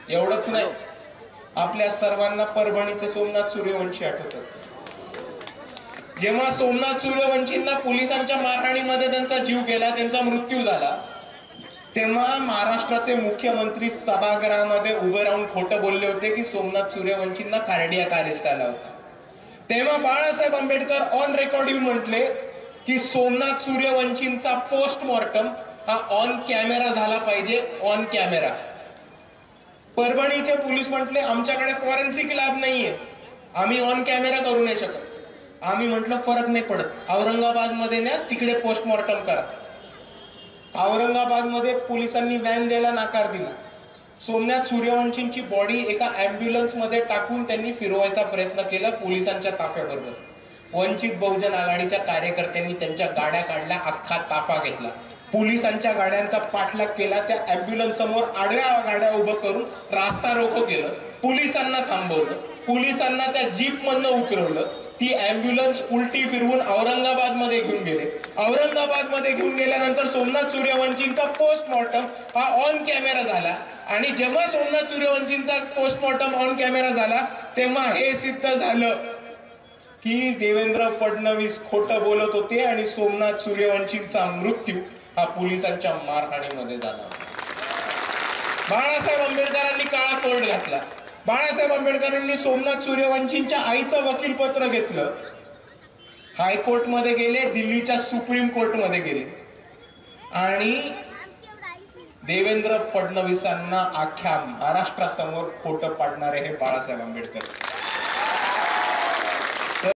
एवढंच नाही, आपल्या सर्वांना परभणीचे सोमनाथ सूर्यवंशी आठवत असते। जेव्हा सोमनाथ सूर्यवंशींना पोलिसांच्या मारहाणीमध्ये त्यांचा जीव गेला, त्यांचा मृत्यू झाला, तेव्हा महाराष्ट्राचे मुख्यमंत्री सभागृहामध्ये उभे राहून खोटं बोलले होते की सोमनाथ सूर्यवंशींना कार्डियाक अरेस्ट आला होता। तेव्हा बाळासाहेब आंबेडकर ऑन रेकॉर्ड येऊन म्हटले की सोमनाथ सूर्यवंशींचा पोस्टमॉर्टम हा ऑन कॅमेरा झाला पाहिजे, ऑन कॅमेरा। परभणीचे पोलीस म्हटले आमच्याकडे फॉरेन्सिक लॅब नाहीये, आम्ही ऑन कॅमेरा करू नाही शकत। आम्ही म्हटलं फरक नाही पडत, औरंगाबाद मध्ये ना तिकडे पोस्टमॉर्टम करा। औरंगाबाद मध्ये पोलिसांनी व्हॅन द्यायला नकार दिला। सोमनाथ सूर्यवंशींची बॉडी एका ॲम्ब्युलन्स मध्ये टाकून त्यांनी फिरवायचा प्रयत्न केला पोलिसांच्या ताफ्याबरोबर। वंचित बहुजन आघाडीच्या कार्यकर्त्यांनी त्यांच्या गाड्या काढल्या, अख्खा ताफा घेतला, पोलिसांच्या गाड्यांचा पाठलाग केला, त्या ॲम्ब्युलन्स समोर आडव्या गाड्या उभं करून रास्ता रोको केलं, पोलिसांना थांबवलं, पोलिसांना त्या जीप मधनं उतरवलं, ती ॲम्ब्युलन्स उलटी फिरवून औरंगाबाद मध्ये घेऊन गेले। औरंगाबाद मध्ये घेऊन गेल्यानंतर सोमनाथ सूर्यवंशींचा पोस्टमॉर्टम हा ऑन कॅमेरा झाला। आणि जेव्हा सोमनाथ सूर्यवंशींचा पोस्टमॉर्टम ऑन कॅमेरा झाला तेव्हा हे सिद्ध झालं की देवेंद्र फडणवीस खोटं बोलत होते आणि सोमनाथ सूर्यवंशींचा मृत्यू हा पोलिसांच्या मारहाणीमध्ये झाला। बाळासाहेब आंबेडकरांनी काळा कोर्ट घातला। बाळासाहेब आंबेडकरांनी सोमनाथ सूर्यवंशींच्या आईचं वकीलपत्र घेतलं, हायकोर्ट मध्ये गेले, दिल्लीच्या सुप्रीम कोर्ट मध्ये गेले आणि देवेंद्र फडणवीसांना अख्ख्या महाराष्ट्रासमोर खोटं पाडणारे हे बाळासाहेब आंबेडकर।